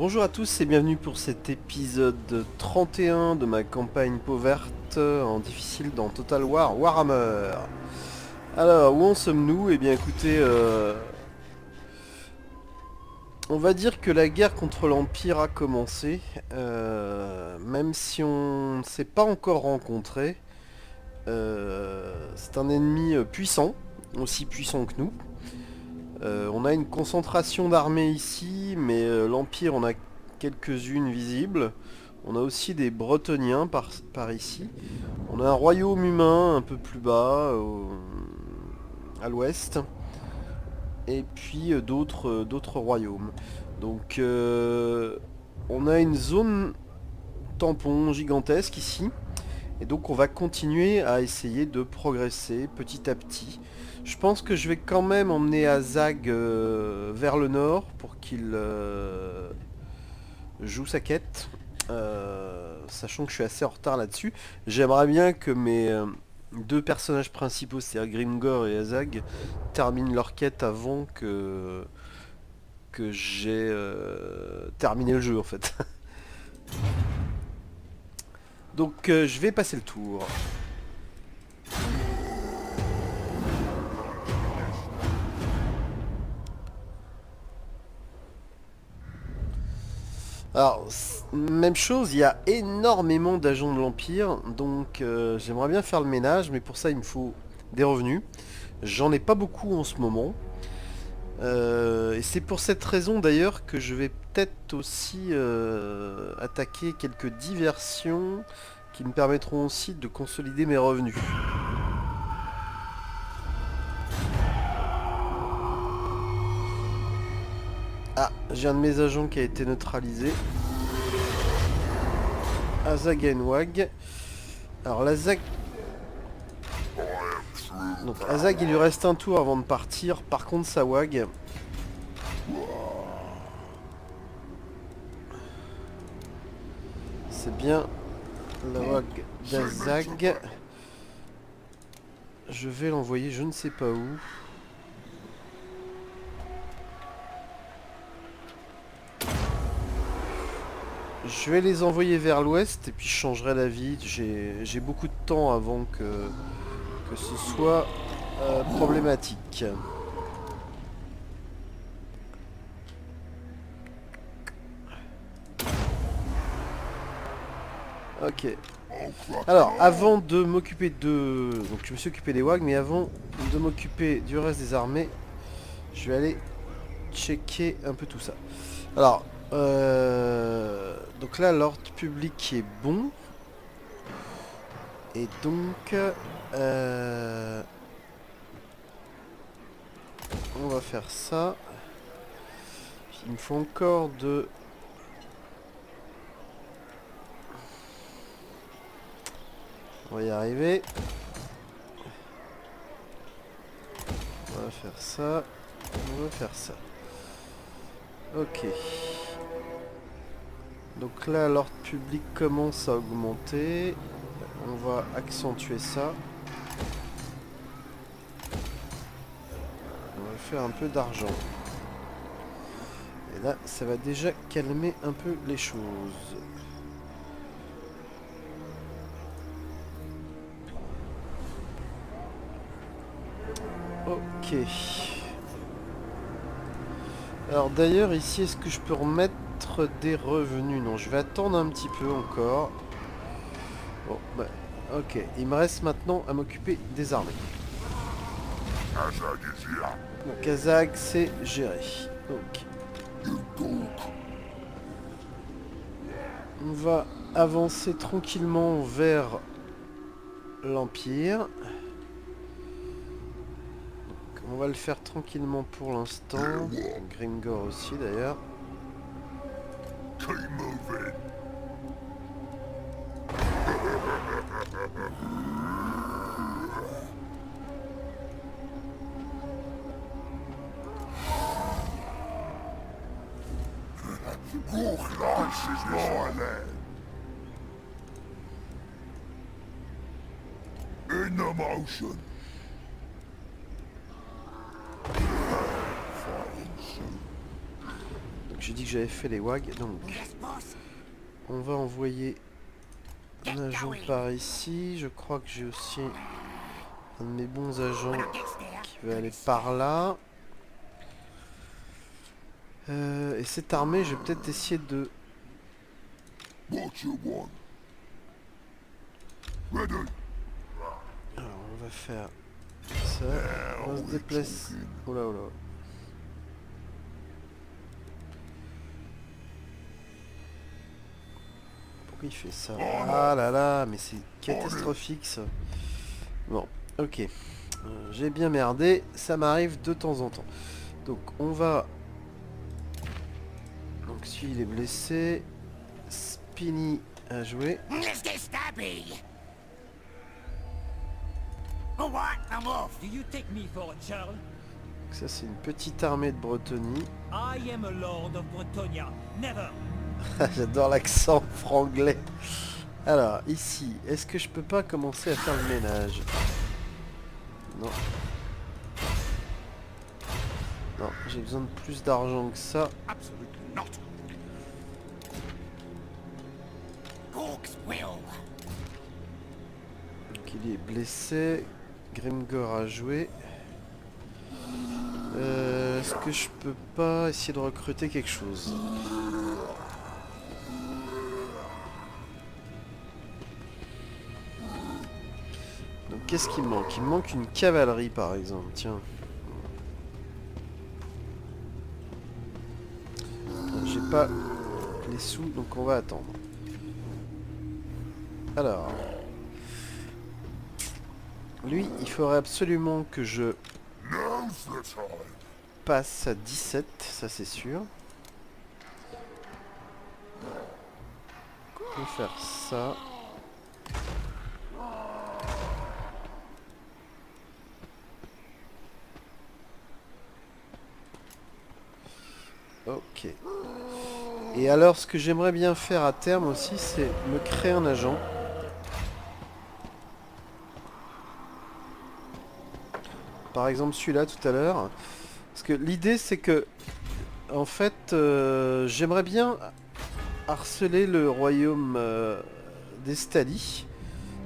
Bonjour à tous et bienvenue pour cet épisode 31 de ma campagne peau verte en difficile dans Total War Warhammer. Alors, où en sommes-nous? Eh bien écoutez, on va dire que la guerre contre l'Empire a commencé, même si on ne s'est pas encore rencontré. C'est un ennemi puissant, aussi puissant que nous. On a une concentration d'armées ici, mais l'Empire on a quelques-unes visibles. On a aussi des Bretoniens par ici. On a un royaume humain un peu plus bas, à l'ouest. Et puis d'autres royaumes. Donc on a une zone tampon gigantesque ici. Et donc on va continuer à essayer de progresser petit à petit. Je pense que je vais quand même emmener Azag vers le nord pour qu'il joue sa quête. Sachant que je suis assez en retard là-dessus. J'aimerais bien que mes deux personnages principaux, c'est-à-dire Grimgor et Azag, terminent leur quête avant que j'ai terminé le jeu en fait. Donc je vais passer le tour. Alors, même chose, il y a énormément d'agents de l'Empire, donc j'aimerais bien faire le ménage, mais pour ça il me faut des revenus. J'en ai pas beaucoup en ce moment. Et c'est pour cette raison d'ailleurs que je vais peut-être aussi attaquer quelques diversions qui me permettront aussi de consolider mes revenus. Ah, j'ai un de mes agents qui a été neutralisé. Azag Enwag. Alors l'Azag... Donc Azag il lui reste un tour avant de partir. Par contre Sawag... C'est bien la Wag d'Azag. Je vais l'envoyer je ne sais pas où. Je vais les envoyer vers l'ouest et puis je changerai d'avis. J'ai beaucoup de temps avant que ce soit problématique. Ok. Alors, avant de m'occuper de... Donc je me suis occupé des WAG, mais avant de m'occuper du reste des armées, je vais aller checker un peu tout ça. Alors, donc là, l'ordre public est bon. Et donc, on va faire ça. Il me faut encore de... On va y arriver. On va faire ça. On va faire ça. Ok. Donc là, l'ordre public commence à augmenter. On va accentuer ça. On va faire un peu d'argent. Et là, ça va déjà calmer un peu les choses. Ok. Alors d'ailleurs, ici, est-ce que je peux remettre des revenus? Non, je vais attendre un petit peu encore. Bon, bah, ok. Il me reste maintenant à m'occuper des armées. Donc Azag, c'est géré. Ok. On va avancer tranquillement vers l'Empire. On va le faire tranquillement pour l'instant. Grimgor aussi d'ailleurs. Donc j'ai dit que j'avais fait les WAG, donc on va envoyer un agent par ici. Je crois que j'ai aussi un de mes bons agents qui va aller par là. Et cette armée, je vais peut-être essayer de... Alors, on va faire ça. On va se déplacer... Oula, oula. Pourquoi il fait ça? Ah là là, mais c'est catastrophique ça. Bon, ok. J'ai bien merdé, ça m'arrive de temps en temps. Donc on va... Donc celui il est blessé. Spinny a joué. Donc ça c'est une petite armée de Bretonie. J'adore l'accent franglais. Alors ici, est-ce que je peux pas commencer à faire le ménage? Non. Non, j'ai besoin de plus d'argent que ça. Donc il est blessé. Grimgor a joué. Est-ce que je peux pas essayer de recruter quelque chose? Donc qu'est-ce qu'il me manque? Il me manque une cavalerie par exemple, tiens. J'ai pas les sous, donc on va attendre. Alors... Lui, il faudrait absolument que je passe à 17, ça c'est sûr. On peut faire ça. Ok. Et alors, ce que j'aimerais bien faire à terme aussi, c'est me créer un agent. Par exemple celui-là tout à l'heure. Parce que l'idée c'est que, en fait, j'aimerais bien harceler le royaume d'Estalie.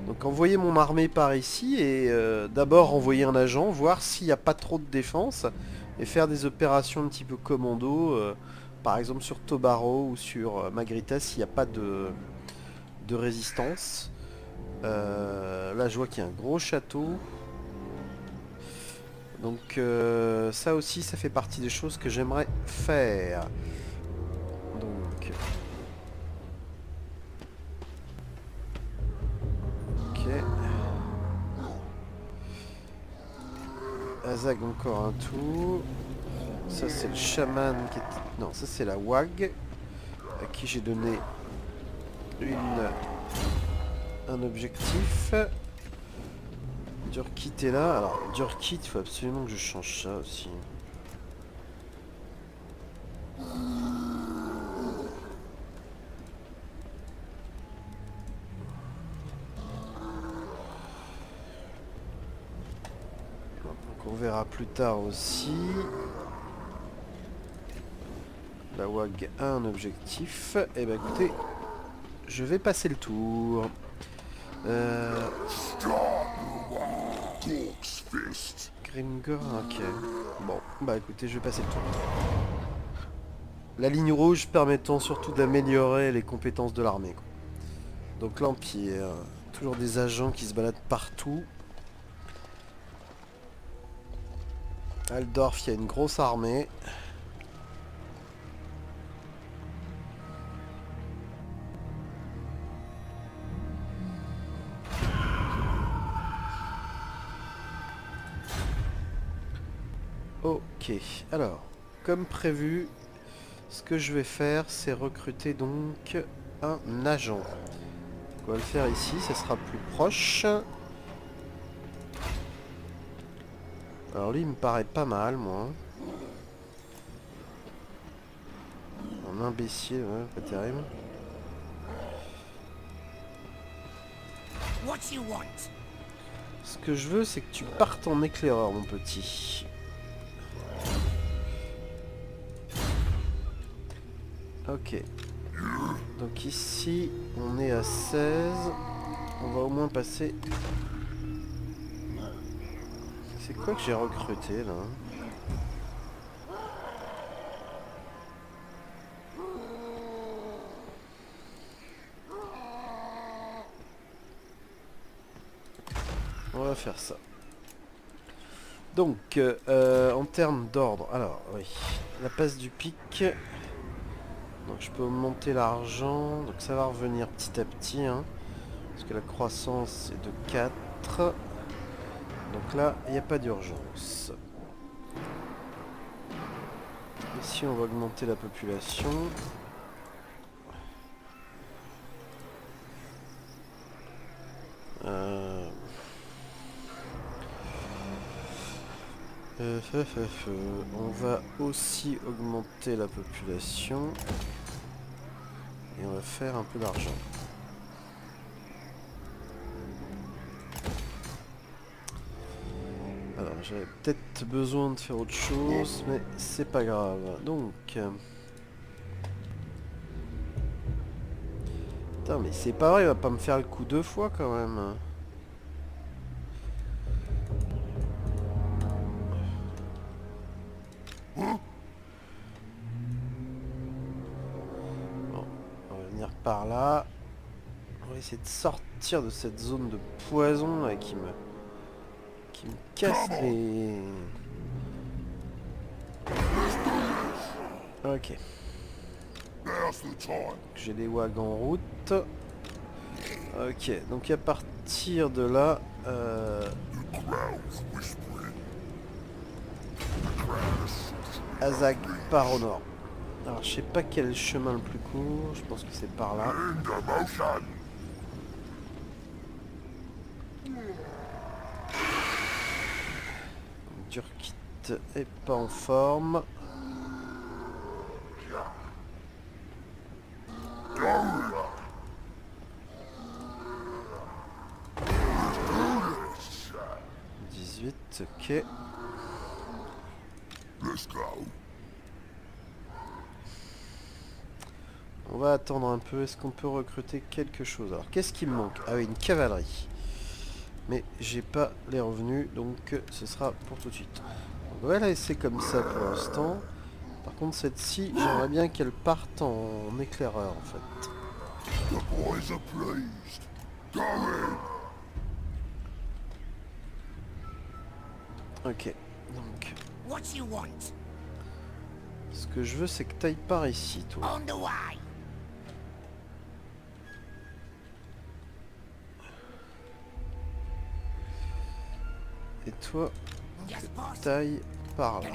Donc envoyer mon armée par ici et d'abord envoyer un agent, voir s'il n'y a pas trop de défense et faire des opérations un petit peu commando, par exemple sur Tobaro ou sur Magrita s'il n'y a pas de résistance. Là je vois qu'il y a un gros château. Donc ça aussi ça fait partie des choses que j'aimerais faire. Donc... Ok. Azag encore un tour. Ça c'est le chaman qui est... Non, ça c'est la WAG à qui j'ai donné un objectif. Durkit est là. Alors Durkit, il faut absolument que je change ça aussi. Donc on verra plus tard aussi. La WAG a un objectif. Et ben écoutez, je vais passer le tour. Grimgor, ok. Bon, bah écoutez, je vais passer le tour. La ligne rouge permettant surtout d'améliorer les compétences de l'armée. Donc l'Empire, toujours des agents qui se baladent partout. Aldorf, il y a une grosse armée. Ok, alors, comme prévu, ce que je vais faire, c'est recruter donc un agent. On va le faire ici, ça sera plus proche. Alors lui, il me paraît pas mal, moi. Un imbécile, ouais, pas terrible. Ce que je veux, c'est que tu partes en éclaireur, mon petit. Ok. Donc ici, on est à 16. On va au moins passer... C'est quoi que j'ai recruté là? On va faire ça. Donc, en termes d'ordre, alors oui, la passe du pic. Donc je peux augmenter l'argent, donc ça va revenir petit à petit, hein, parce que la croissance est de 4. Donc là, il n'y a pas d'urgence. Ici, on va augmenter la population. On va aussi augmenter la population. Et on va faire un peu d'argent. Alors, j'avais peut-être besoin de faire autre chose, mais c'est pas grave. Donc... Putain, mais c'est pas vrai, il va pas me faire le coup 2 fois quand même. Bon, on va venir par là. On va essayer de sortir de cette zone de poison là, qui me casse les... Ok. J'ai des wags en route. Ok, donc à partir de là... Azag part au nord. Alors je sais pas quel est le chemin le plus court, je pense que c'est par là. Durkit est pas en forme. Ok. On va attendre un peu. Est-ce qu'on peut recruter quelque chose? Alors, qu'est-ce qui me manque? Ah oui, une cavalerie. Mais j'ai pas les revenus, donc ce sera pour tout de suite. On va la laisser comme ça pour l'instant. Par contre, cette-ci, j'aimerais bien qu'elle parte en éclaireur, en fait. Ok, donc... Ce que je veux, c'est que t'ailles par ici, toi. Et toi, taille par là.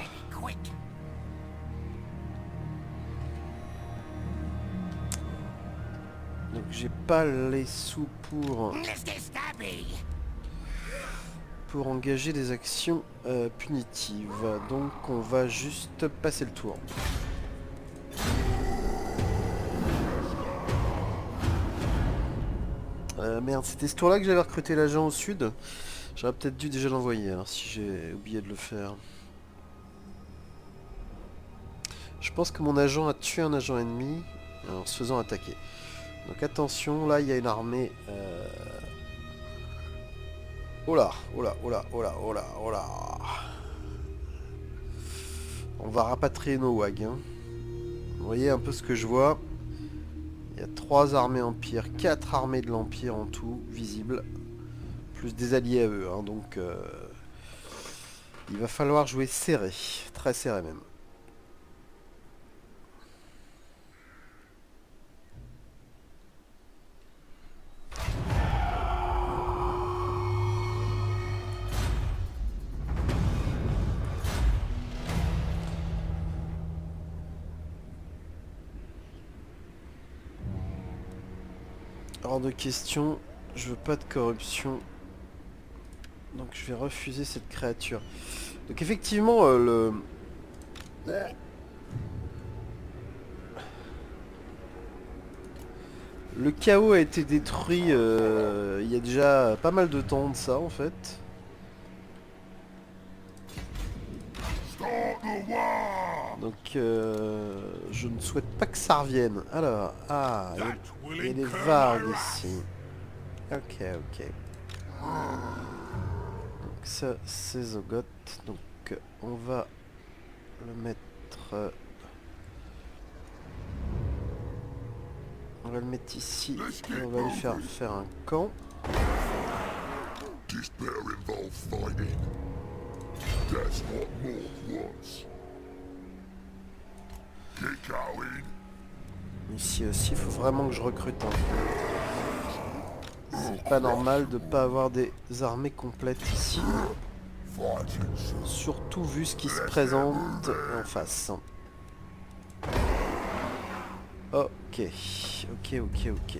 Donc j'ai pas les sous pour engager des actions punitives. Donc on va juste passer le tour. Merde, c'était ce tour-là que j'avais recruté l'agent au sud. J'aurais peut-être dû déjà l'envoyer, alors si j'ai oublié de le faire. Je pense que mon agent a tué un agent ennemi en se faisant attaquer. Donc attention, là il y a une armée... Oh là, oh là, oh là, oh là, oh là, oh là. On va rapatrier nos wags. Hein. Vous voyez un peu ce que je vois. Il y a 3 armées empire, 4 armées de l'empire en tout, visibles. Plus des alliés à eux. Hein, donc il va falloir jouer serré. Très serré même. Hors de question, je veux pas de corruption. Donc je vais refuser cette créature. Donc effectivement, le chaos a été détruit il y a déjà pas mal de temps de ça en fait. Donc Je ne souhaite pas que ça revienne. Alors, ah, il y a des vagues ici. Ok, ok. Donc ça, c'est Zogot. Donc on va le mettre... on va le mettre ici. Et on va lui faire un camp. Ici aussi, il faut vraiment que je recrute. C'est pas normal de pas avoir des armées complètes ici. Surtout vu ce qui se présente en face. Ok, ok, ok, ok.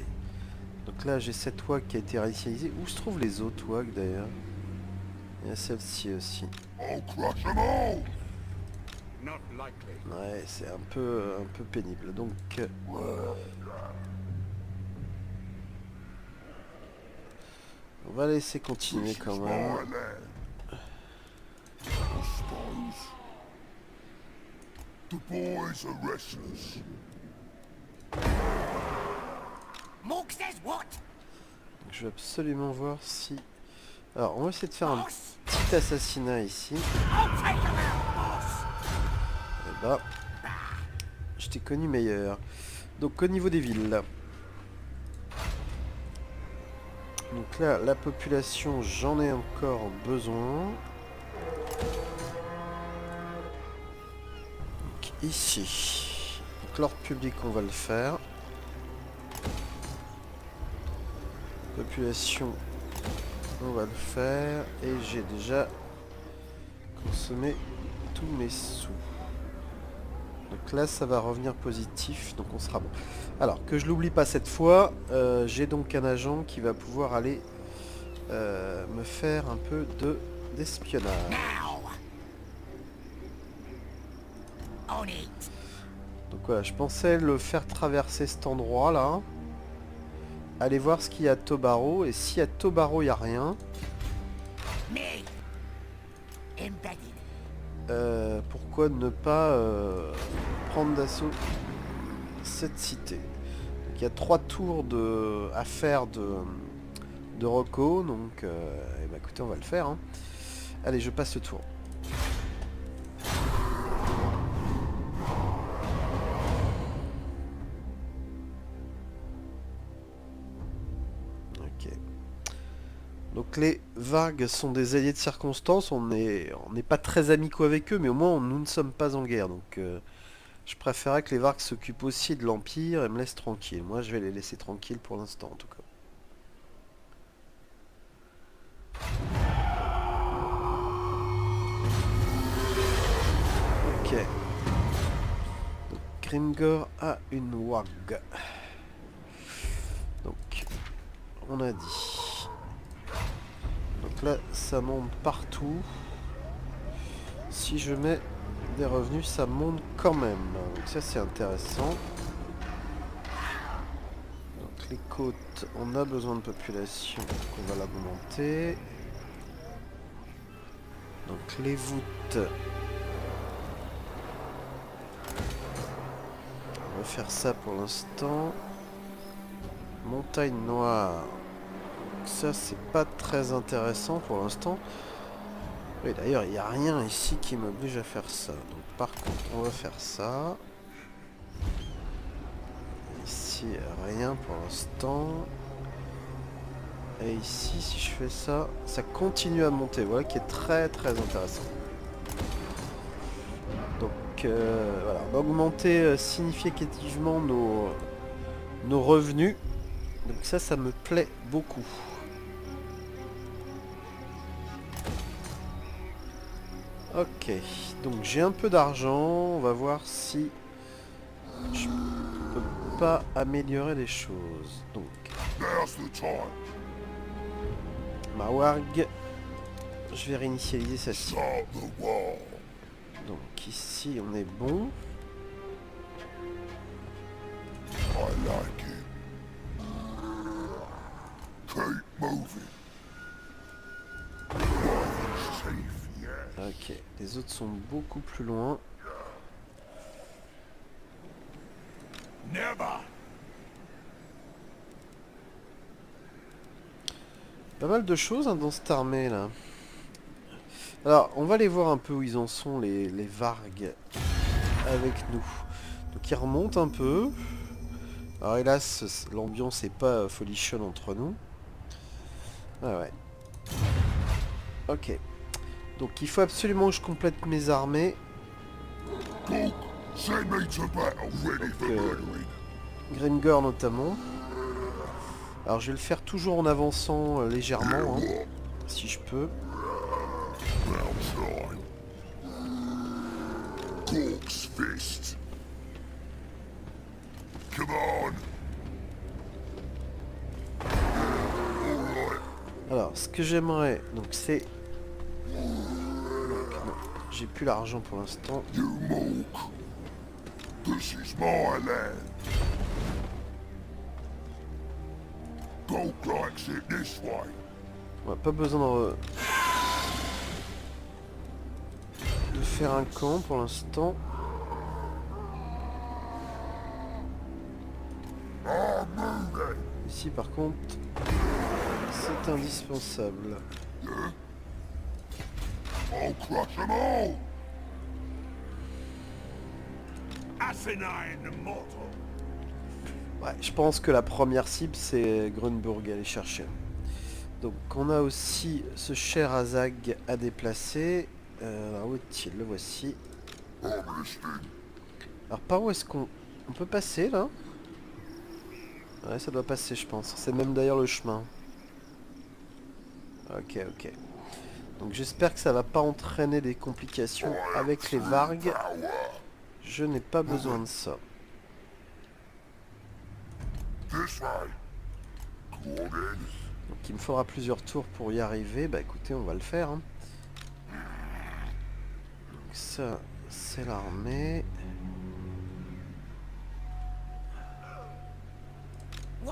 Donc là j'ai cette wag qui a été réinitialisée. Où se trouvent les autres wags d'ailleurs? Il y a celle-ci aussi. Ouais, c'est un peu pénible. Donc on va laisser continuer quand même. Je veux absolument voir si... Alors on va essayer de faire un petit assassinat ici. Et bah, je t'ai connu meilleur. Donc au niveau des villes. Donc là, la population, j'en ai encore besoin. Donc ici. Donc l'ordre public, on va le faire. Population, on va le faire. Et j'ai déjà consommé tous mes sous. Donc là, ça va revenir positif, donc on sera bon. Alors, que je l'oublie pas cette fois, j'ai donc un agent qui va pouvoir aller me faire un peu d'espionnage. Donc voilà, je pensais le faire traverser cet endroit-là. Aller voir ce qu'il y a à Tobaro, et si à Tobaro il n'y a rien... pourquoi ne pas prendre d'assaut cette cité? Donc, il y a 3 tours à faire de Rocco, donc eh ben, écoutez, on va le faire. Hein. Allez, je passe le tour. Ok. Donc les Vargs sont des alliés de circonstance, on n'est pas très amicaux avec eux, mais au moins nous ne sommes pas en guerre, donc je préférerais que les Vargs s'occupent aussi de l'Empire et me laissent tranquille. Moi je vais les laisser tranquilles pour l'instant en tout cas. Ok. Donc Grimgor a une Wag. Donc on a dit. Donc là ça monte partout. Si je mets des revenus, ça monte quand même. Donc ça c'est intéressant. Donc les côtes, on a besoin de population, donc on va l'augmenter. Donc les voûtes, on va faire ça pour l'instant. Montagne noire, donc ça c'est pas très intéressant pour l'instant. Oui, d'ailleurs il n'y a rien ici qui m'oblige à faire ça. Donc par contre on va faire ça. Ici rien pour l'instant. Et ici si je fais ça, ça continue à monter, voilà, qui est très très intéressant. Donc voilà, on va augmenter significativement nos revenus. Donc ça me plaît beaucoup. Ok, donc j'ai un peu d'argent, on va voir si je peux pas améliorer les choses. Donc, ma warg, je vais réinitialiser celle-ci. Donc ici on est bon. Ok, les autres sont beaucoup plus loin. Pas mal de choses hein, dans cette armée là. Alors, on va aller voir un peu où ils en sont, les vargues, avec nous. Donc ils remontent un peu. Alors hélas, l'ambiance est pas folichonne entre nous. Ah ouais. Ok. Donc il faut absolument que je complète mes armées. Grimgor notamment. Alors je vais le faire toujours en avançant légèrement, hein, si je peux. Alors ce que j'aimerais, donc c'est... J'ai plus l'argent pour l'instant. On n'a pas besoin de faire un camp pour l'instant. Ici par contre, c'est indispensable. Ouais, je pense que la première cible c'est Grunburg à aller chercher. Donc on a aussi ce cher Azag à déplacer. Où est-il? Le voici. Alors par où est-ce qu'on peut passer là? Ouais, ça doit passer je pense. C'est même d'ailleurs le chemin. Ok, ok. Donc j'espère que ça va pas entraîner des complications avec les vargues. Je n'ai pas besoin de ça. Donc il me faudra plusieurs tours pour y arriver. Bah écoutez, on va le faire. Hein. Donc ça, c'est l'armée. On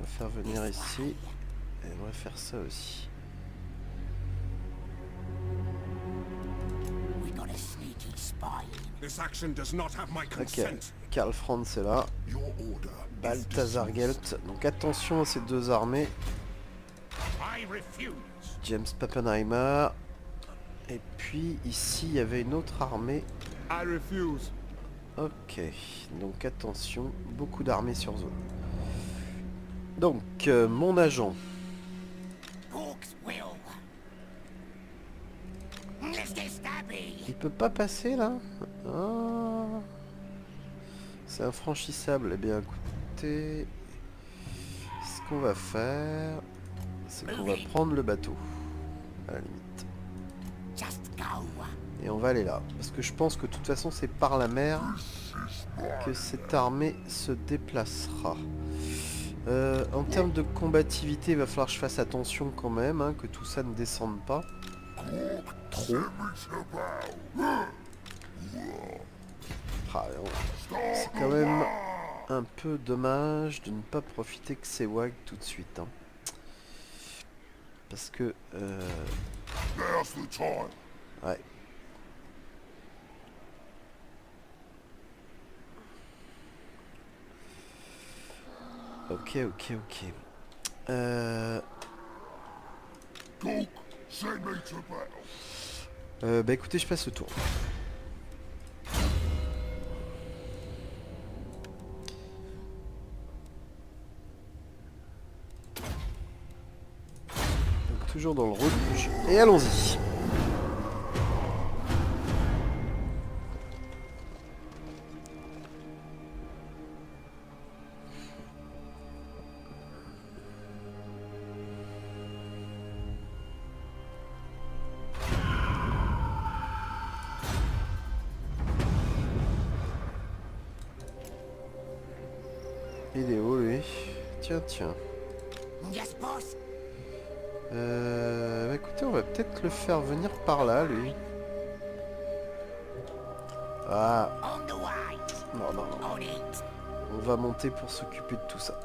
va faire venir ici. Et on va faire ça aussi. Ok, Karl Franz est là. Balthazar Gelt. Donc attention à ces deux armées. James Pappenheimer. Et puis ici il y avait une autre armée. Ok, donc attention, beaucoup d'armées sur zone. Donc mon agent. Il peut pas passer là? Ah. C'est infranchissable. Eh bien écoutez, ce qu'on va faire, c'est qu'on va prendre le bateau, à la limite. Et on va aller là. Parce que je pense que de toute façon c'est par la mer que cette armée se déplacera. En termes de combativité, il va falloir que je fasse attention quand même, hein, que tout ça ne descende pas trop. Ah, c'est quand même un peu dommage de ne pas profiter que c'est WAG tout de suite. Hein. Parce que... Ouais. Ok, ok, ok. Bah écoutez, je passe le tour. Donc, toujours dans le rouge. Et allons-y. Il est où lui? Tiens, tiens. Bah écoutez, on va peut-être le faire venir par là, lui. Ah. Non, non, non. On va monter pour s'occuper de tout ça.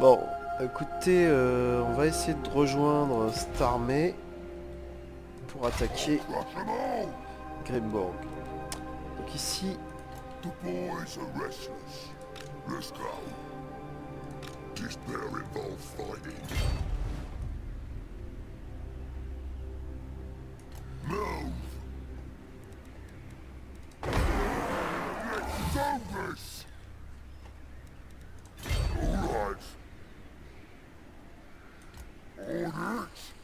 Bon, écoutez, on va essayer de rejoindre cette armée pour attaquer Grimborg. Donc ici, The boys are restless. Let's go. This bear involve fighting. Move! Let's do this! Alright. Orders?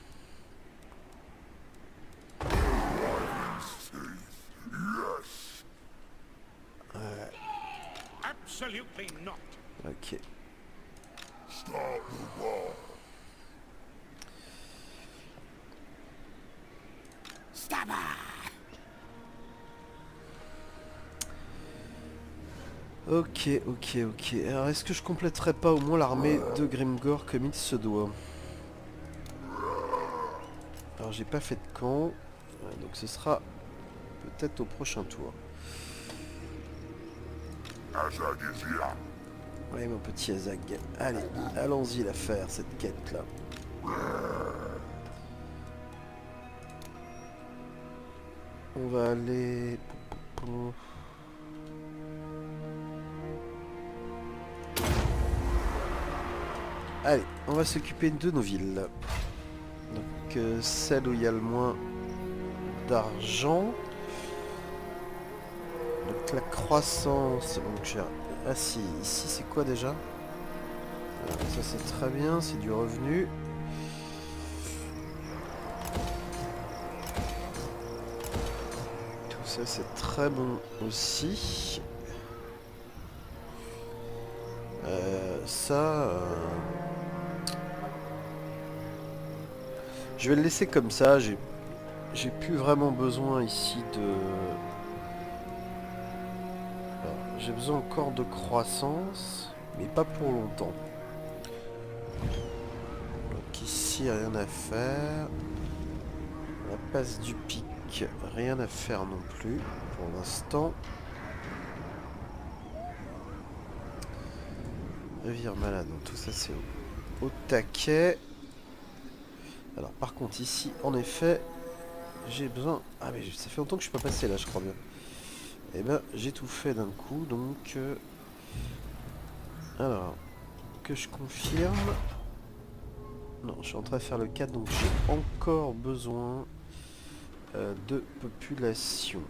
Yes! Absolutely not. ok. Start the war. Stabber! Ok, ok, ok. Alors est-ce que je compléterai pas au moins l'armée de Grimgor comme il se doit? Alors j'ai pas fait de camp, donc ce sera peut-être au prochain tour. Azag is here. Ouais mon petit Azag. Allez, allons-y la faire cette quête là. On va aller... Allez, on va s'occuper de nos villes. Donc celle où il y a le moins d'argent. Donc la croissance, donc j'ai... Ah si, ici c'est quoi déjà? Ça c'est très bien, c'est du revenu. Tout ça c'est très bon aussi. Ça... Je vais le laisser comme ça, j'ai plus vraiment besoin ici de... J'ai besoin encore de croissance, mais pas pour longtemps. Donc ici, rien à faire. La passe du pic, rien à faire non plus pour l'instant. Rivière malade, donc tout ça c'est au taquet. Alors par contre ici, en effet, j'ai besoin... Ah mais ça fait longtemps que je suis pas passé là, je crois bien. Eh ben, j'ai tout fait d'un coup, donc... Alors, que je confirme... Non, je suis en train de faire le 4, donc j'ai encore besoin de population.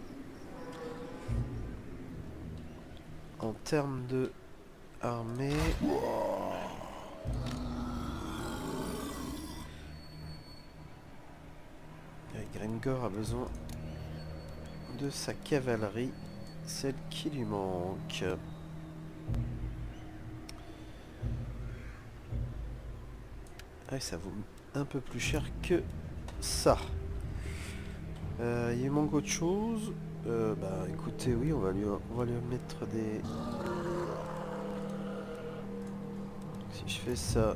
En termes de armée... Grimgor a besoin de sa cavalerie, celle qui lui manque. Ah, ça vaut un peu plus cher que ça. Il manque autre chose. Bah écoutez, oui, on va lui mettre des... Si je fais ça...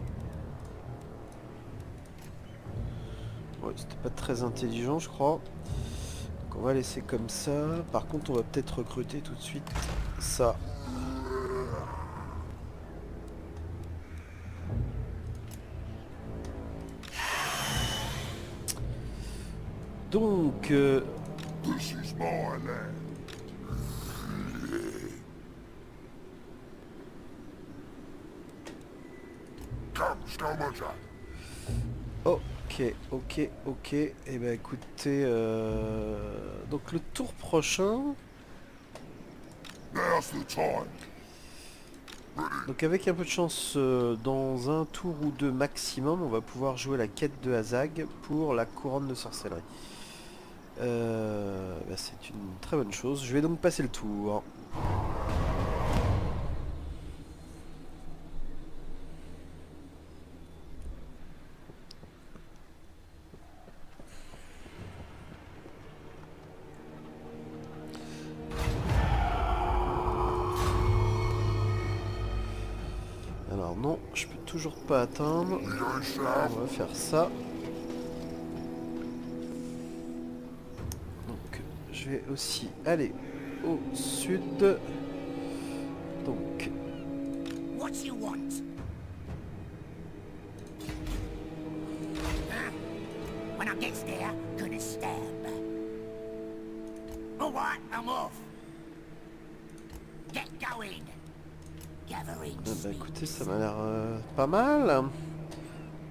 Ouais, c'était pas très intelligent, je crois. Donc on va laisser comme ça. Par contre, on va peut-être recruter tout de suite ça. Donc... This is my land. Come, Stomata. Ok, ok, ok. Et ben écoutez... Donc le tour prochain... Now's the time. Donc avec un peu de chance, dans un tour ou deux maximum, on va pouvoir jouer la quête de Azag pour la couronne de sorcellerie. Bah, c'est une très bonne chose. Je vais donc passer le tour. Alors non, je peux toujours pas atteindre. On va faire ça. Donc je vais aussi aller au sud. Donc What you want? Huh? When I gets there, gonna stab. Alright, I'm off. Get going. Gathering Bah speed. écoutez, ça m'a l'air pas mal.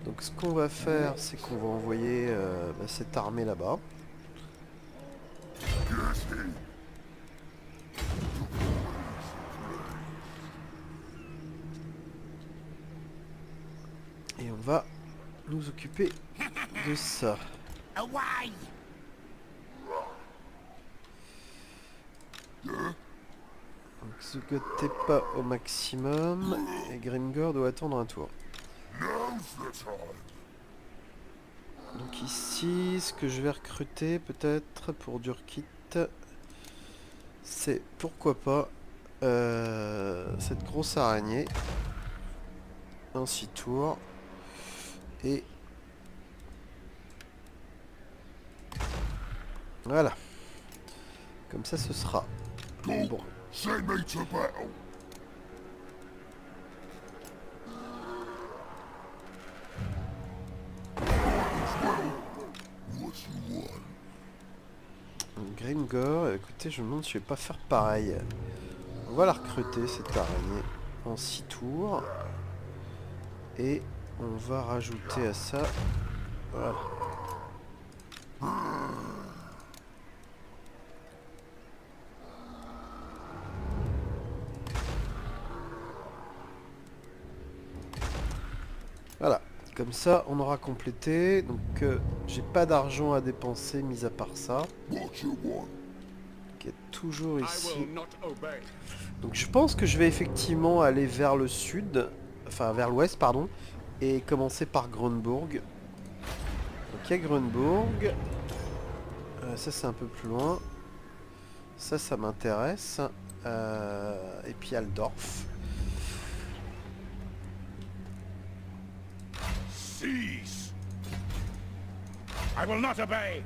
Donc ce qu'on va faire, c'est qu'on va envoyer cette armée là-bas. Et on va nous occuper de ça. Away. Donc zugotez pas au maximum. Et Grimgor doit attendre un tour. Now's the time. Donc ici, ce que je vais recruter peut-être pour Durkit, c'est pourquoi pas cette grosse araignée. En 6 tours. Et voilà. Comme ça ce sera. Bon. Send me to battle. What you want? Grimgor, écoutez, je me demande si je vais pas faire pareil. On va la recruter cette araignée en 6 tours. Et on va rajouter à ça. Voilà. Voilà, comme ça on aura complété. Donc j'ai pas d'argent à dépenser mis à part ça. What you want? Qui est toujours I ici. will not obey. Donc je pense que je vais effectivement aller vers le sud, enfin vers l'ouest pardon, et commencer par Grunburg. Donc il y a Grunburg. Ça c'est un peu plus loin. Ça m'intéresse. Et puis Aldorf. Cease. I will not obey.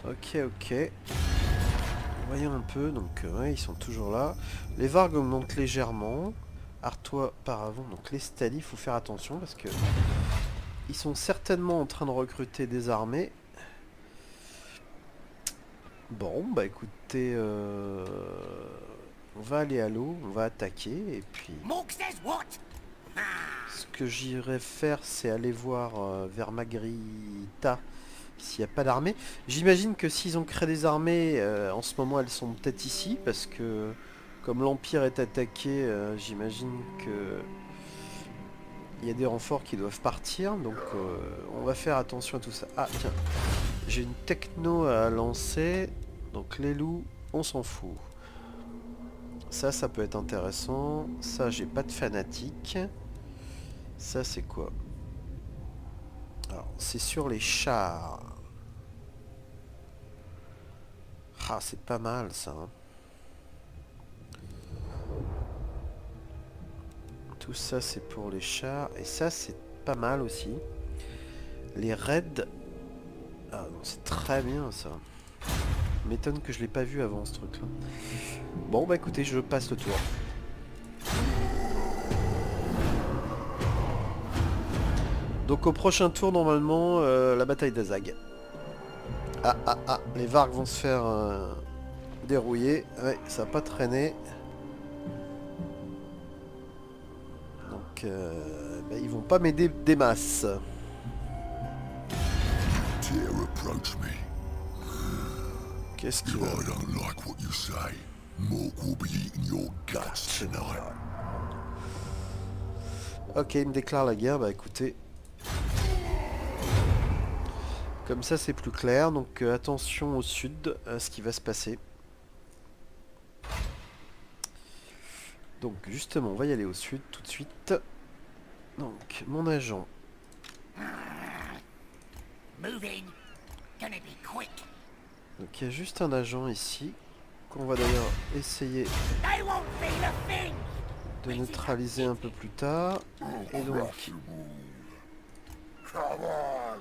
Ok, ok. Voyons un peu, donc ouais, ils sont toujours là. Les Vargs augmentent légèrement. Artois par avant, donc les Stali, il faut faire attention parce que ils sont certainement en train de recruter des armées. Bon, bah écoutez, on va aller à l'eau, on va attaquer et puis Morg says what? Ah. ce que j'irai faire c'est aller voir vers Magrita s'il n'y a pas d'armée. J'imagine que s'ils ont créé des armées, en ce moment elles sont peut-être ici parce que comme l'Empire est attaqué, j'imagine que il y a des renforts qui doivent partir, donc on va faire attention à tout ça. Ah tiens, j'ai une techno à lancer, donc les loups, on s'en fout. Ça peut être intéressant. Ça, j'ai pas de fanatique. Ça, c'est quoi? Alors, c'est sur les chars. Ah, c'est pas mal, ça. Hein. Tout ça, c'est pour les chars. Et ça, c'est pas mal aussi. Les raids. Ah, non, c'est très bien, ça. M'étonne que je l'ai pas vu avant, ce truc-là. Bon, bah écoutez, je passe le tour. Donc au prochain tour, normalement, la bataille d'Azag. Ah, les Vargs vont se faire dérouiller. Ouais, ça va pas traîner. Donc, bah, ils vont pas m'aider des masses. Dare approach me. Qu'est-ce If qu'il I va... don't like what you say, Morg will be eating your guts tonight. Ok, il me déclare la guerre, bah écoutez. Comme ça c'est plus clair, donc attention au sud à ce qui va se passer. Donc justement, on va y aller au sud tout de suite. Donc, mon agent. Moving. Gonna be quick. Donc il y a juste un agent ici, qu'on va d'ailleurs essayer They won't be the thing. de neutraliser un peu plus tard. Et donc, Come on.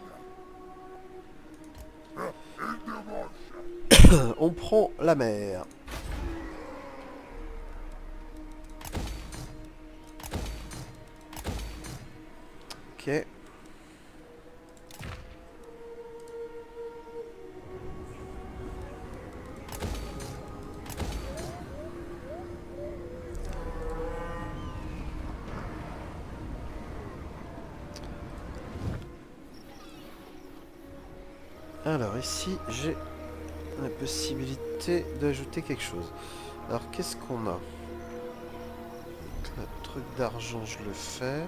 on prend la mer. Ok. Alors ici, j'ai la possibilité d'ajouter quelque chose. Alors qu'est-ce qu'on a? Le truc d'argent, je le fais.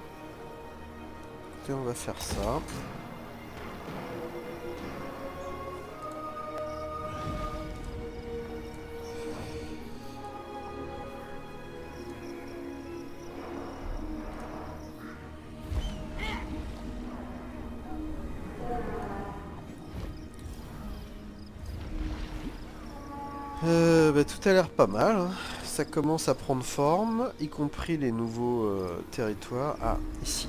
Écoutez, on va faire ça. Tout a l'air pas mal, hein. Ça commence à prendre forme, y compris les nouveaux territoires. Ah, ici.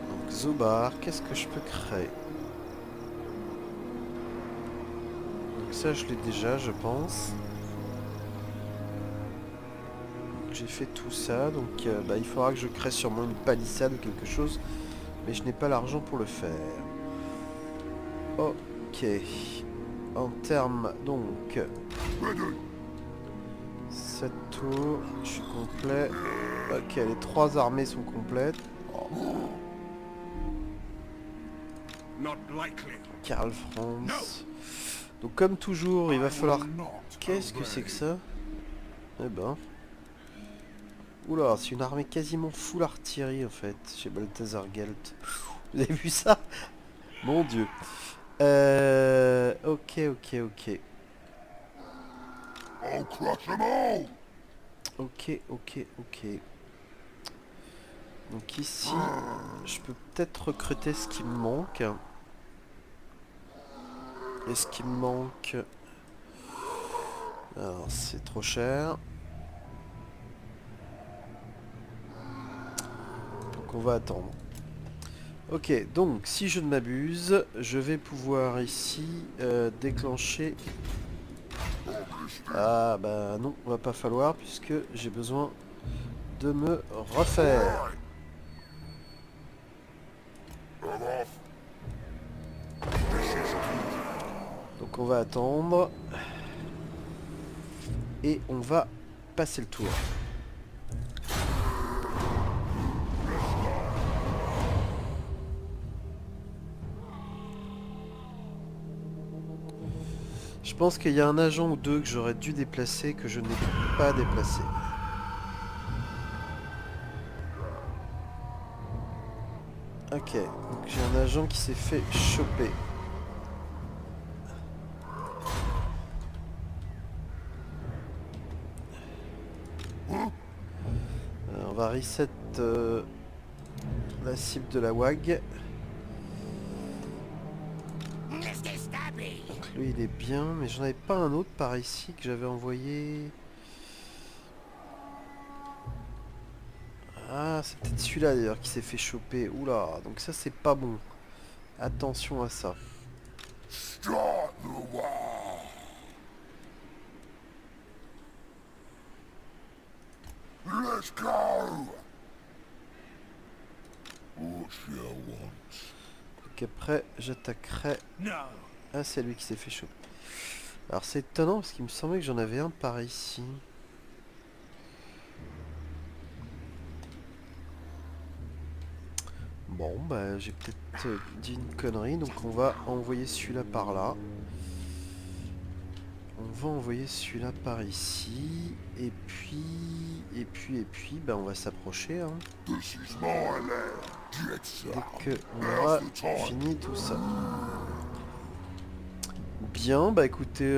Donc Zobar, qu'est-ce que je peux créer? Donc ça je l'ai déjà, je pense. J'ai fait tout ça, donc il faudra que je crée sûrement une palissade ou quelque chose, mais je n'ai pas l'argent pour le faire. Ok. En termes, donc... cette tour, je suis complet. Ok, les 3 armées sont complètes. Karl Franz. Donc comme toujours, il va falloir... Qu'est-ce que c'est que ça? Eh ben... Oula, c'est une armée quasiment full artillerie en fait, chez Balthazar Gelt. Vous avez vu ça? Mon dieu. Ok. I'll crush them all! Ok. Donc ici, je peux peut-être recruter ce qui me manque. Et ce qui me manque... Alors, c'est trop cher. Donc on va attendre. Ok, donc si je ne m'abuse, je vais pouvoir ici déclencher... Ah bah non, va pas falloir puisque j'ai besoin de me refaire. Donc on va attendre. Et on va passer le tour. Je pense qu'il y a un agent ou deux que j'aurais dû déplacer que je n'ai pas déplacé. Ok, donc j'ai un agent qui s'est fait choper. Alors, on va reset la cible de la WAG. Donc lui il est bien, mais j'en avais pas un autre par ici que j'avais envoyé. Ah, c'est peut-être celui-là d'ailleurs qui s'est fait choper. Oula, donc ça c'est pas bon. Attention à ça. Start the war! Let's go! What you want? Donc après j'attaquerai... No. Ah, c'est lui qui s'est fait choper. Alors c'est étonnant parce qu'il me semblait que j'en avais un par ici. Bon, bah j'ai peut-être dit une connerie, donc on va envoyer celui-là par là. On va envoyer celui-là par ici. Et puis, bah on va s'approcher, hein. This is my land. Get some. Dès qu'on aura fini tout ça. Bien, bah écoutez... I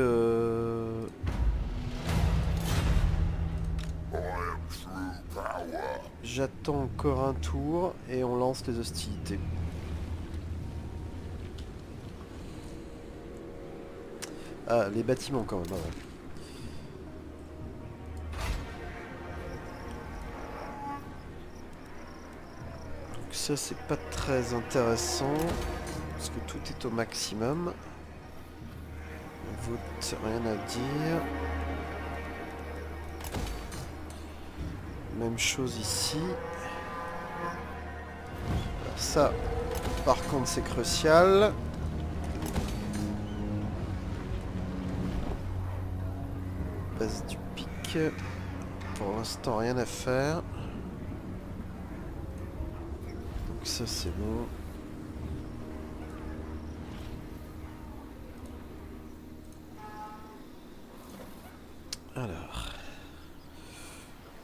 am true power. J'attends encore un tour et on lance les hostilités. Ah, les bâtiments quand même. Ouais. Donc ça c'est pas très intéressant parce que tout est au maximum. Vote, rien à dire. Même chose ici. Alors ça, par contre, c'est crucial. Base du pic. Pour l'instant, rien à faire. Donc ça, c'est bon. Alors,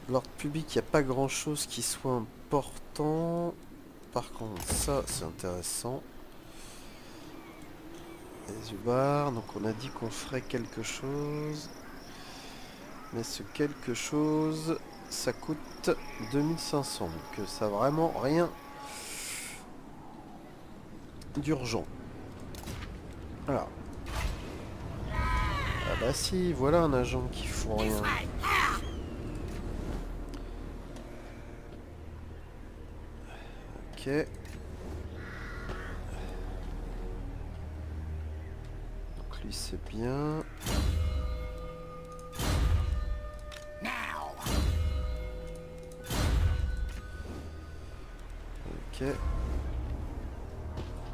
l'ordre public, il n'y a pas grand chose qui soit important. Par contre, ça c'est intéressant. Les Ubar, donc on a dit qu'on ferait quelque chose. Mais ce quelque chose, ça coûte 2500. Donc ça vraiment rien d'urgent. Alors. Ah bah si, voilà un agent qui fout rien. Ok. Donc lui c'est bien. Ok.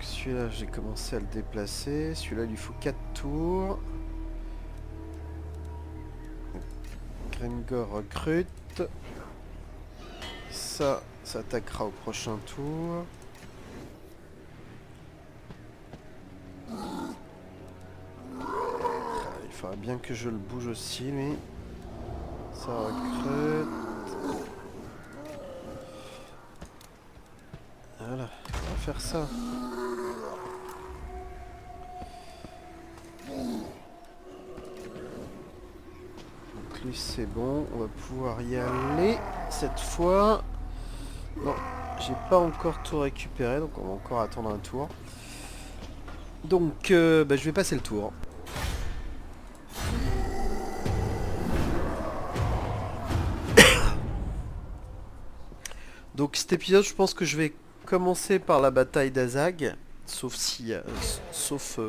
Celui-là j'ai commencé à le déplacer. Celui-là il lui faut 4 tours. Grengor recrute. Ça attaquera au prochain tour. Il faudrait bien que je le bouge aussi lui. Ça recrute. Voilà, on va faire ça. Donc lui c'est bon, on va pouvoir y aller cette fois. Non, j'ai pas encore tout récupéré, donc on va encore attendre un tour. Donc je vais passer le tour. Donc cet épisode, je pense que je vais commencer par la bataille d'Azag, sauf si, sauf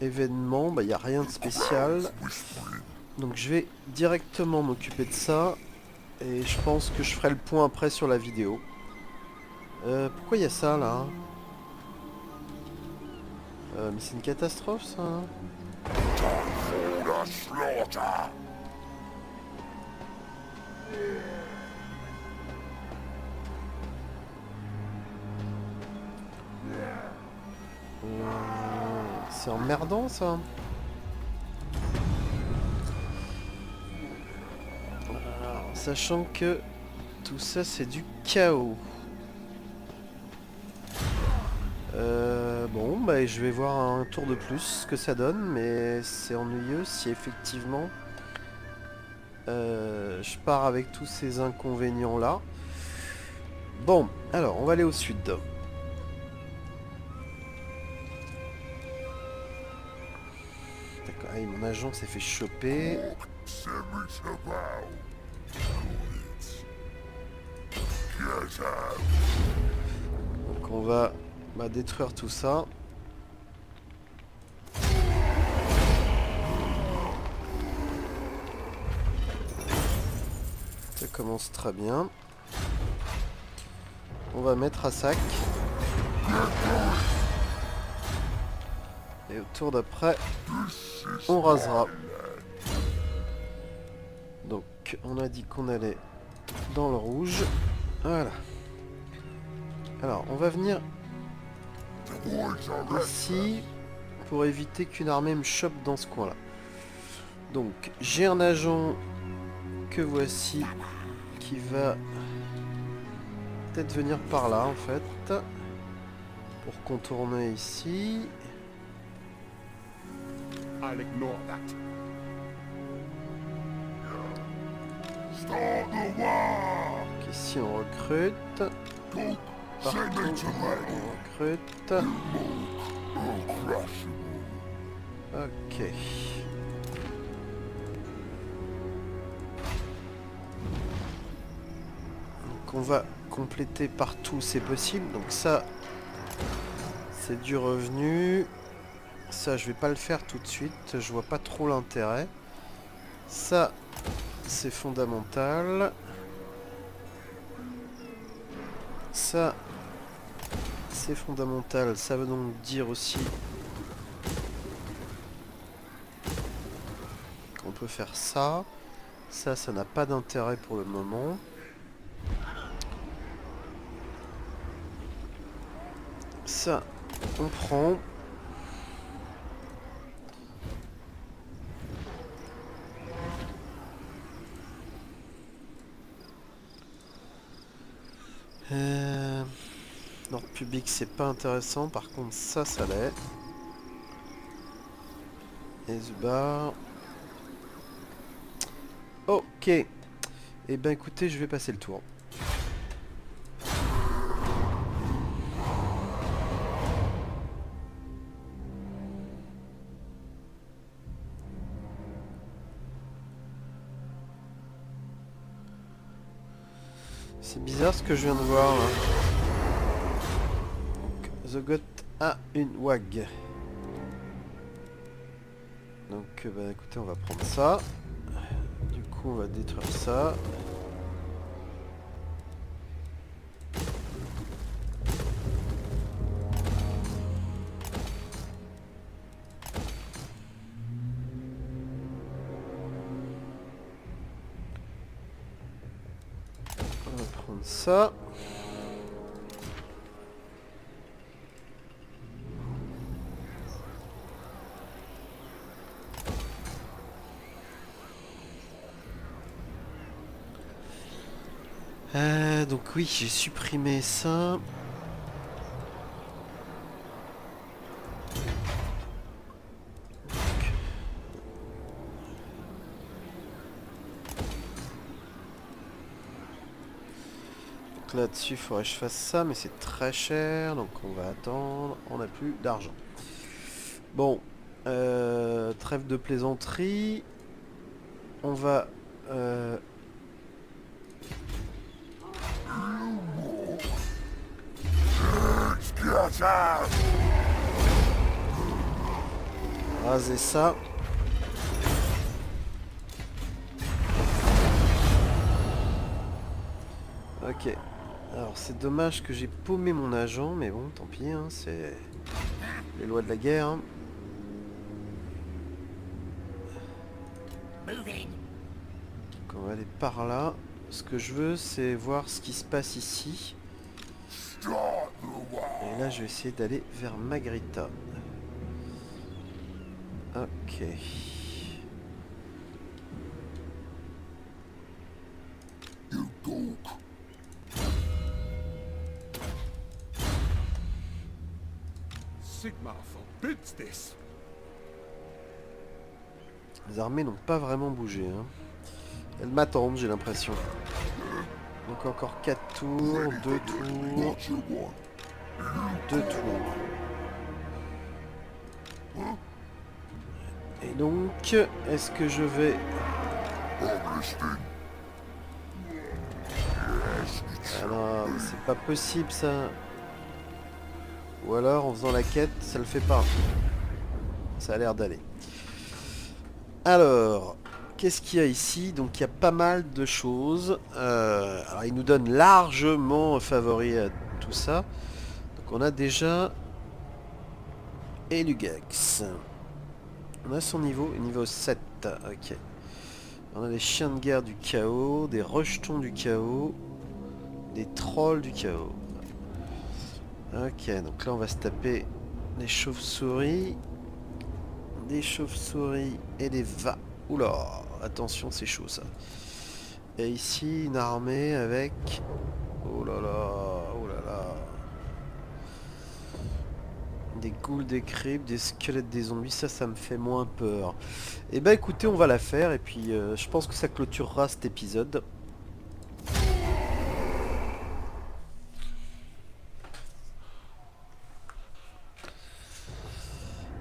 événement, il n'y a rien de spécial. Donc je vais directement m'occuper de ça, et je pense que je ferai le point après sur la vidéo. Pourquoi il y a ça là? Mais c'est une catastrophe ça. C'est emmerdant ça. Alors, sachant que tout ça c'est du chaos. Bon, je vais voir un tour de plus ce que ça donne, mais c'est ennuyeux si effectivement je pars avec tous ces inconvénients là. Bon, alors on va aller au sud. D'accord, mon agent s'est fait choper. Donc on va détruire tout ça. Ça commence très bien. On va mettre à sac. Et au tour d'après, on rasera. Donc on a dit qu'on allait dans le rouge. Voilà. Alors on va venir ici pour éviter qu'une armée me chope dans ce coin là. Donc j'ai un agent que voici qui va peut-être venir par là en fait pour contourner ici. I'll ignore that. Donc ici on recrute. Partout on recrute. Ok. Donc on va compléter partout c'est possible. Donc ça c'est du revenu. Ça je vais pas le faire tout de suite. Je vois pas trop l'intérêt. Ça c'est fondamental. Ça c'est fondamental. Ça veut donc dire aussi qu'on peut faire ça. Ça n'a pas d'intérêt pour le moment. Ça, on prend. public, c'est pas intéressant. Par contre, ça l'est. Esbar. Ok. Eh ben écoutez, je vais passer le tour. C'est bizarre ce que je viens de voir là. Donc, The Goth a une wag. Donc bah écoutez, on va prendre ça. Du coup on va détruire ça. On va prendre ça. Donc oui, j'ai supprimé ça. Donc là-dessus, il faudrait que je fasse ça, mais c'est très cher, donc on va attendre. On n'a plus d'argent. Bon, trêve de plaisanterie. On va... raser ça. Ok. Alors c'est dommage que j'ai paumé mon agent, mais bon, tant pis, hein, c'est les lois de la guerre. Hein. Moving. Donc on va aller par là. Ce que je veux, c'est voir ce qui se passe ici. Et là, je vais essayer d'aller vers Magritta. Ok. Sigmar forbids this. Les armées n'ont pas vraiment bougé. Hein. Elles m'attendent, j'ai l'impression. Donc encore 4 tours, 2 tours, 2 tours. Et donc, est-ce que je vais... Ah non, c'est pas possible ça. Ou alors en faisant la quête, ça le fait pas. Ça a l'air d'aller. Alors, qu'est-ce qu'il y a ici? Donc il y a pas mal de choses. Alors il nous donne largement favori à tout ça. Donc on a déjà Elugax. On a son niveau 7. Ok. On a des chiens de guerre du chaos, des rejetons du chaos, des trolls du chaos. Ok, donc là on va se taper des chauves-souris. Des chauves-souris et des Oula, attention, c'est chaud ça. Et ici, une armée avec... Oh là là, oh là là. Des ghouls, des cryptes, des squelettes, des zombies, ça me fait moins peur. Et bah écoutez, on va la faire et puis je pense que ça clôturera cet épisode.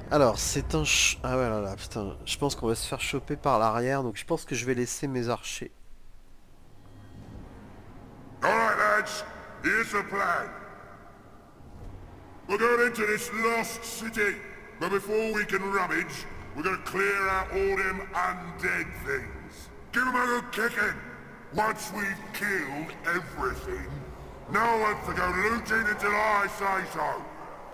Alors, c'est un... Ah ouais, là, là, putain. Je pense qu'on va se faire choper par l'arrière, donc je pense que je vais laisser mes archers. Alright, lads. Here's the plan. We're going into this lost city, but before we can rummage, we're gonna clear out all them undead things. Give them a good kicking. Once we've killed everything, no one's to go looting until I say so.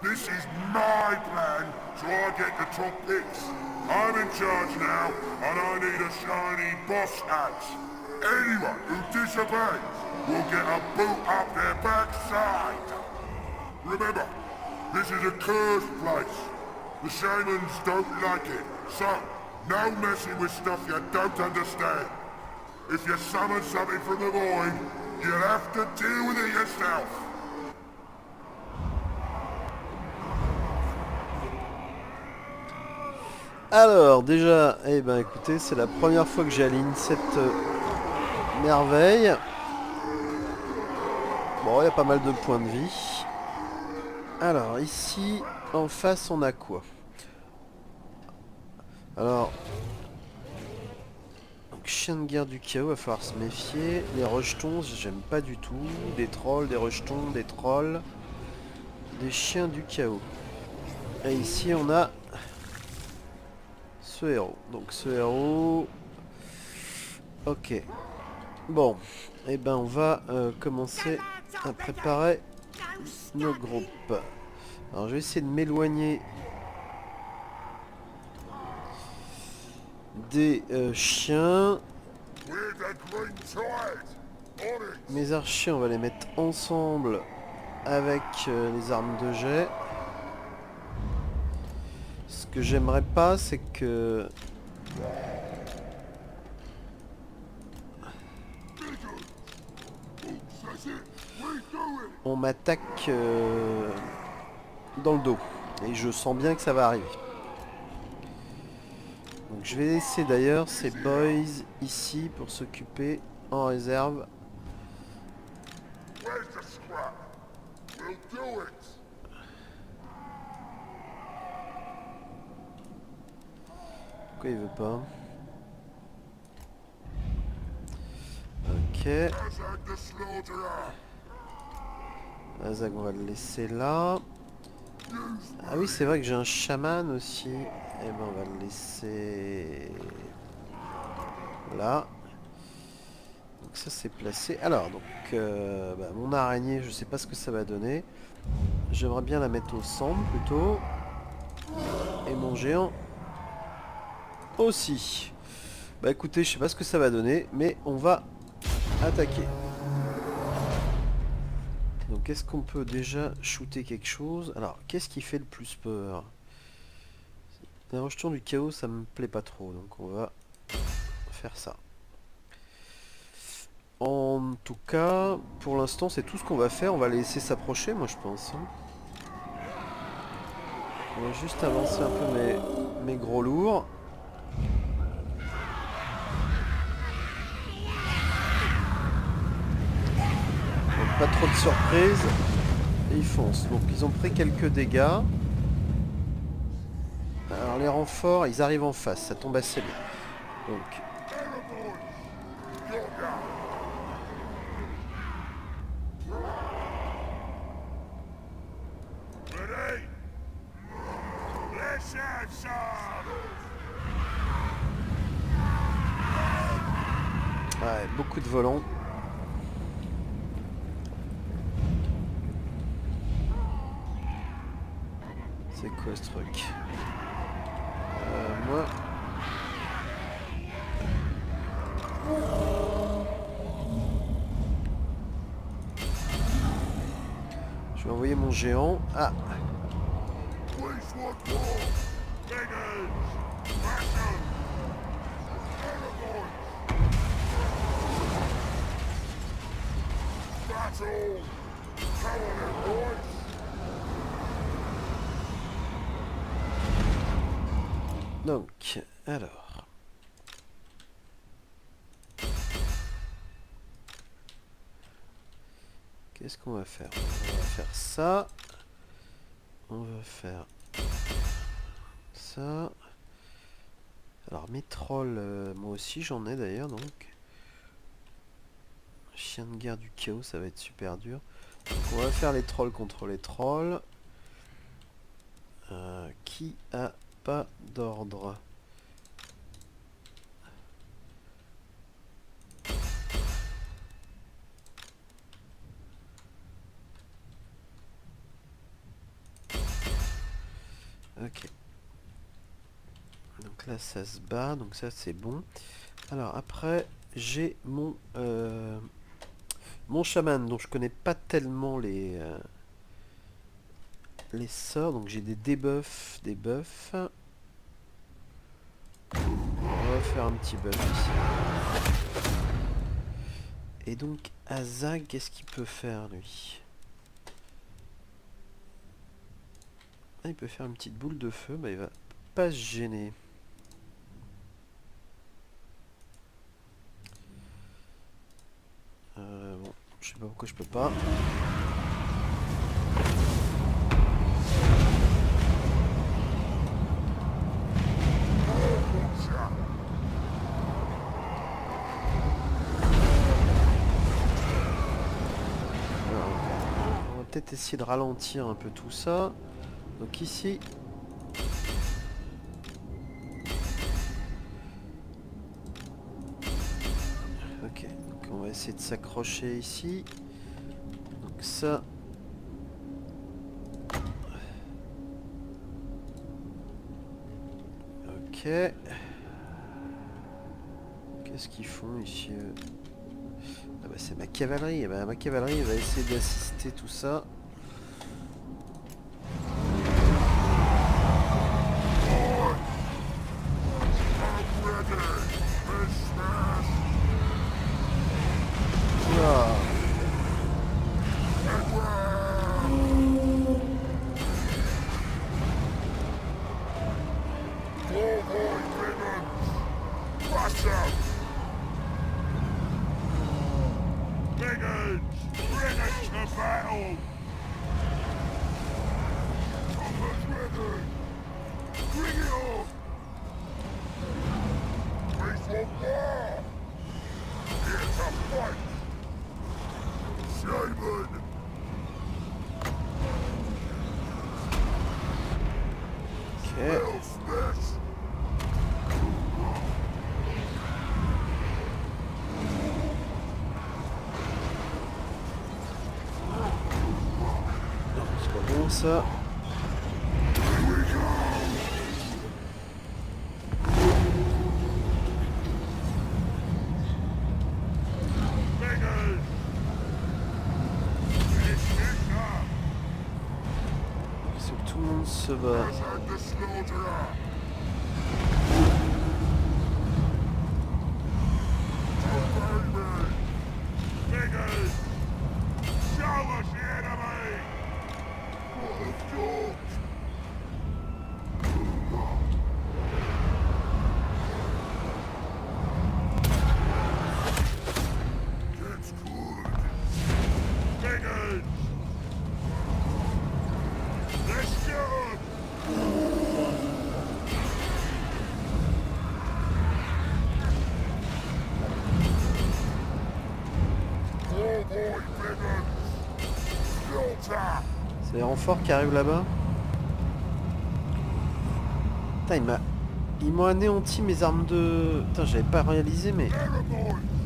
This is my plan, so I get the top picks. I'm in charge now, and I need a shiny boss hat. Anyone who disobeys will get a boot up their backside. Remember, this is a cursed place. The shamans don't like it, so no messing with stuff you don't understand. If you summon something from the void, you'll have to deal with it yourself. Alors déjà, eh ben écoutez, c'est la première fois que j'aligne cette merveille. Bon, il y a pas mal de points de vie. Alors ici, en face, on a quoi? Alors, donc, chien de guerre du chaos, va falloir se méfier. Les rejetons, j'aime pas du tout. Des trolls, des rejetons, des trolls. Des chiens du chaos. Et ici, on a ce héros. Donc ce héros... Ok. Bon. Eh ben, on va commencer à préparer nos groupes. Alors, je vais essayer de m'éloigner des chiens. We're the green tide. On it. Mes archers, on va les mettre ensemble avec les armes de jet. Ce que j'aimerais pas, c'est que... That's it. We do it. on m'attaque dans le dos. Et je sens bien que ça va arriver. Donc je vais laisser d'ailleurs ces boys ici pour s'occuper en réserve. Where's the scrap? We'll do it. Pourquoi il veut pas? Ok. Azag the slaughterer. Azag, on va le laisser là. Ah oui, c'est vrai que j'ai un chaman aussi. Eh ben, on va le laisser là. Donc ça, c'est placé. Alors, donc, mon araignée, je sais pas ce que ça va donner. J'aimerais bien la mettre au centre plutôt. Et mon géant aussi. Bah écoutez, je sais pas ce que ça va donner, mais on va attaquer. Donc est-ce qu'on peut déjà shooter quelque chose? Alors, qu'est-ce qui fait le plus peur? Un rejeton du chaos, ça me plaît pas trop, donc on va faire ça. En tout cas, pour l'instant, c'est tout ce qu'on va faire. On va les laisser s'approcher, moi je pense. On va juste avancer un peu mes gros lourds. Donc pas trop de surprises. Et ils foncent. Donc ils ont pris quelques dégâts. Alors les renforts, ils arrivent en face. Ça tombe assez bien. Donc... Ready? Let's have some. Ouais, beaucoup de volants. C'est quoi ce truc? Moi... je vais envoyer mon géant. Ah! Please want more. Beggars. Bastards. Battle. Come on then, boys. Donc, alors... qu'est-ce qu'on va faire? On va faire ça. On va faire ça. Alors mes trolls, moi aussi j'en ai d'ailleurs, donc. Chien de guerre du chaos, ça va être super dur. Donc on va faire les trolls contre les trolls. Qui a pas d'ordre? Ok. Donc là ça se bat, donc ça c'est bon. Alors après j'ai mon mon chaman dont je connais pas tellement les sorts, donc j'ai des debuffs, des buffs. On va faire un petit buff ici. Et donc Azag, qu'est-ce qu'il peut faire lui? Ah, il peut faire une petite boule de feu, bah il va pas se gêner. Je sais pas pourquoi je peux pas. On va peut-être essayer de ralentir un peu tout ça. Donc ici... Ok, donc on va essayer de s'accrocher ici. Donc ça... Ok. Qu'est-ce qu'ils font ici Ah bah c'est ma cavalerie. Bah, ma cavalerie va essayer d'assister tout ça. Oula. Ça. C'est que tout le monde se bat. C'est les renforts qui arrivent là-bas. Putain, ils m'ont anéanti mes armes de... Putain, j'avais pas réalisé, mais...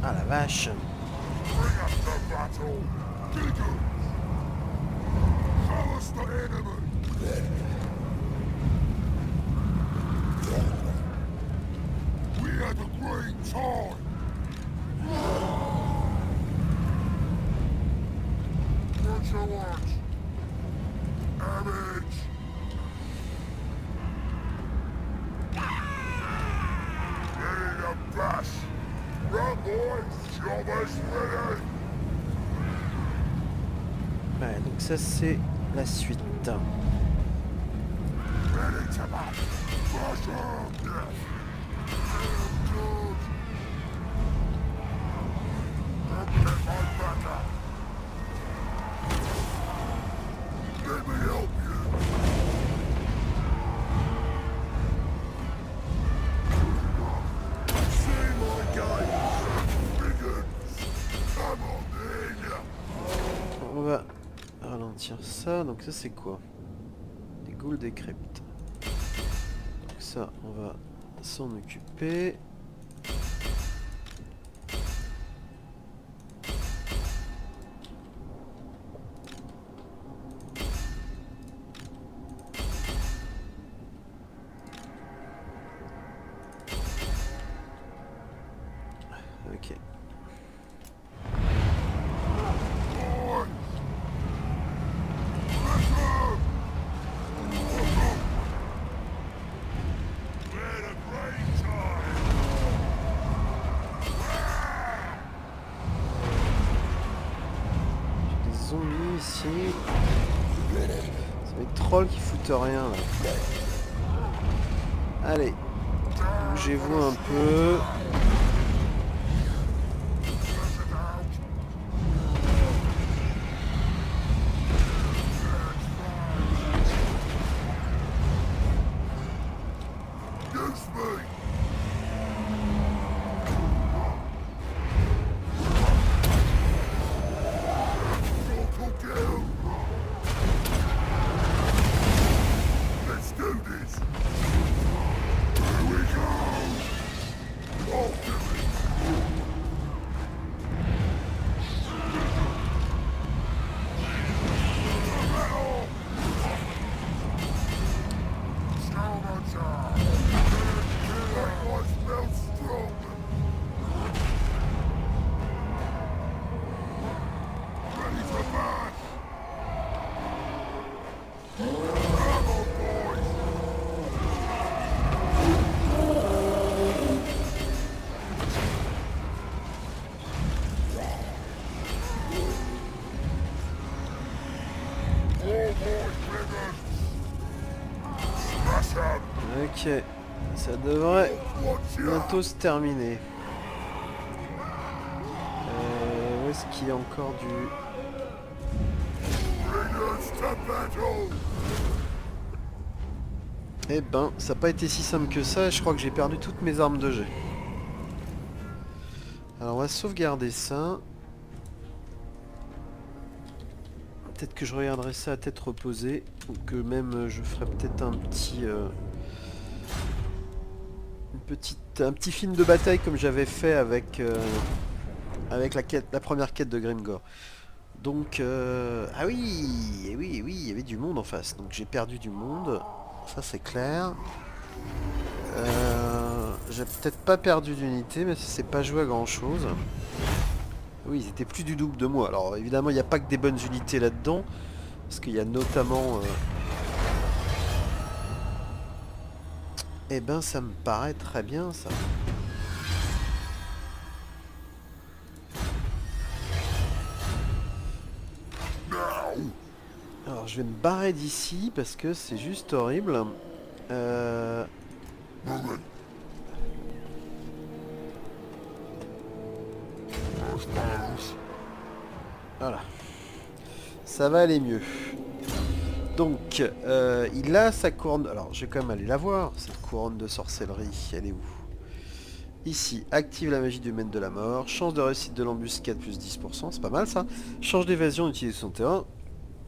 Ah la vache. Ouais, donc ça c'est la suite. On va ralentir ça, donc ça c'est quoi? Des ghouls décrépits. Donc ça on va s'en occuper. Ok. J'ai des zombies ici. C'est des trolls qui foutent rien là. Allez, bougez-vous un peu. ça devrait Watch out! bientôt se terminer. Où est-ce qu'il y a encore du... Bring us to battle! Eh ben, ça n'a pas été si simple que ça, je crois que j'ai perdu toutes mes armes de jet. Alors on va sauvegarder ça. Peut-être que je regarderai ça à tête reposée, ou que même je ferai peut-être un petit... un petit film de bataille comme j'avais fait avec, avec la première quête de Grimgor. Donc, ah oui, et oui, oui, il y avait du monde en face, donc j'ai perdu du monde, ça c'est clair. J'ai peut-être pas perdu d'unité, mais c'est pas joué à grand chose. Oui, ils étaient plus du double de moi. Alors évidemment, il n'y a pas que des bonnes unités là-dedans, parce qu'il y a notamment... Eh ben, ça me paraît très bien, ça. Alors, je vais me barrer d'ici, parce que c'est juste horrible. Moving. Voilà. Ça va aller mieux. Donc, il a sa couronne... Alors, je vais quand même aller la voir, cette couronne de sorcellerie. Elle est où? Ici, active la magie du domaine de la mort. Chance de réussite de l'embuscade, plus 10%. C'est pas mal, ça. Change d'évasion, utilise son terrain.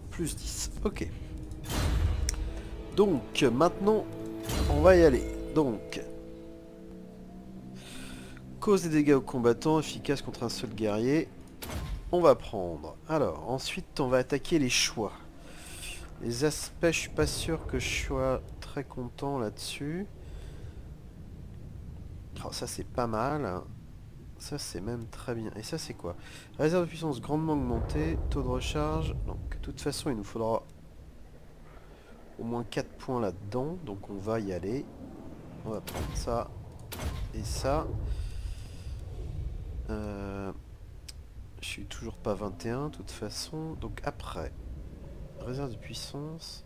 Plus 10. Ok. Donc, maintenant, on va y aller. Donc... Cause des dégâts aux combattants, efficace contre un seul guerrier. On va prendre. Alors, ensuite, on va attaquer les choix. Les aspects, je suis pas sûr que je sois très content là-dessus. Oh, ça c'est pas mal. Ça c'est même très bien. Et ça c'est quoi? Réserve de puissance grandement augmentée. Taux de recharge. Donc, de toute façon, il nous faudra au moins 4 points là-dedans. Donc on va y aller. On va prendre ça. Et ça. Je suis toujours pas 21 de toute façon. Donc après. Réserve de puissance.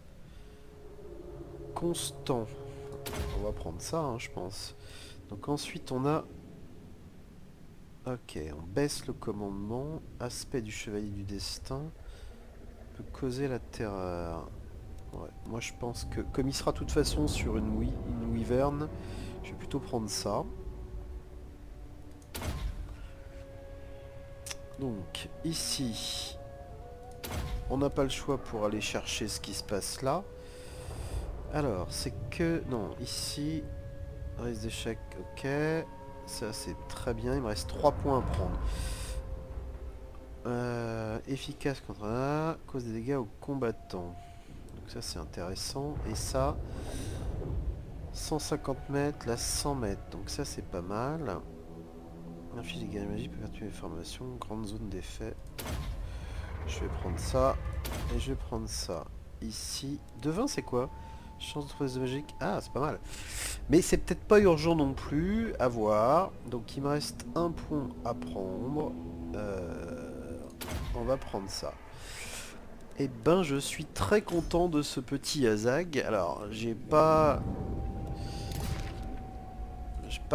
Constant. On va prendre ça, hein, je pense. Donc ensuite on a... Ok, on baisse le commandement. Aspect du chevalier du destin. Peut causer la terreur. Ouais, moi je pense que... Comme il sera de toute façon sur une wyvern, je vais plutôt prendre ça. Donc ici... On n'a pas le choix pour aller chercher ce qui se passe là. Alors, c'est que... Non, ici... Risque d'échec, ok. Ça, c'est très bien. Il me reste 3 points à prendre. Efficace contre un... Cause des dégâts aux combattants. Donc ça, c'est intéressant. Et ça... 150 mètres, là 100 mètres. Donc ça, c'est pas mal. Inflige des dégâts magiques, peut perturber les formations. Grande zone d'effet. Je vais prendre ça. Et je vais prendre ça. Ici. Devin, c'est quoi? Chance de trouver magique. Ah, c'est pas mal. Mais c'est peut-être pas urgent non plus. À voir. Donc il me reste un point à prendre. On va prendre ça. Et ben, je suis très content de ce petit Azag. Alors, j'ai pas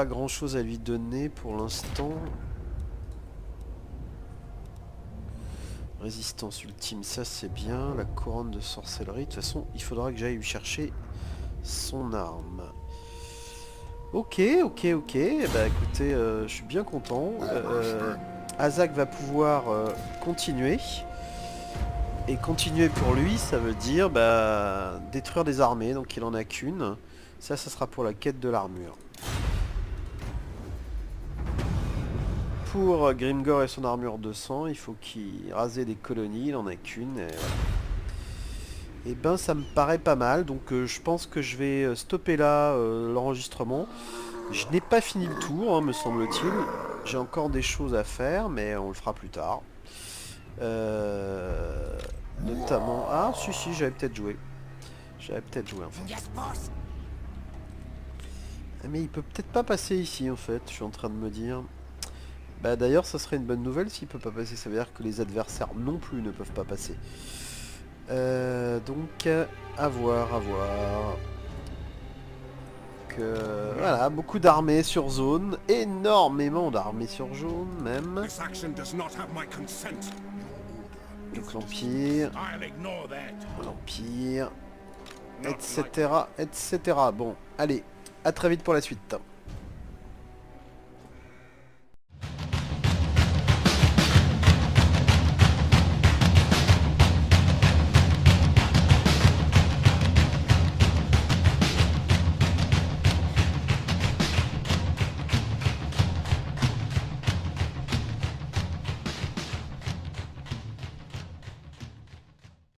grand chose à lui donner pour l'instant. Résistance ultime, ça c'est bien. La couronne de sorcellerie. De toute façon, il faudra que j'aille lui chercher son arme. Ok, ok, ok. Bah écoutez, je suis bien content. Azag va pouvoir continuer. Et continuer pour lui, ça veut dire bah, détruire des armées. Donc il en a qu'une. Ça sera pour la quête de l'armure. Pour Grimgor et son armure de sang, il faut qu'il rase des colonies, il en a qu'une. Et, voilà. Et ben ça me paraît pas mal, donc je pense que je vais stopper là l'enregistrement. Je n'ai pas fini le tour, hein, me semble-t-il. J'ai encore des choses à faire, mais on le fera plus tard. Notamment... Ah si, j'avais peut-être joué. J'avais peut-être joué en fait. Yes, boss. Mais il peut peut-être pas passer ici en fait, je suis en train de me dire... Bah d'ailleurs ça serait une bonne nouvelle s'il peut pas passer, ça veut dire que les adversaires non plus ne peuvent pas passer. Donc à voir. Que voilà, beaucoup d'armées sur zone, énormément d'armées sur zone même. This action does not have my consent. Donc l'Empire, I'll ignore that. l'Empire, etc., etc. Bon, allez, à très vite pour la suite.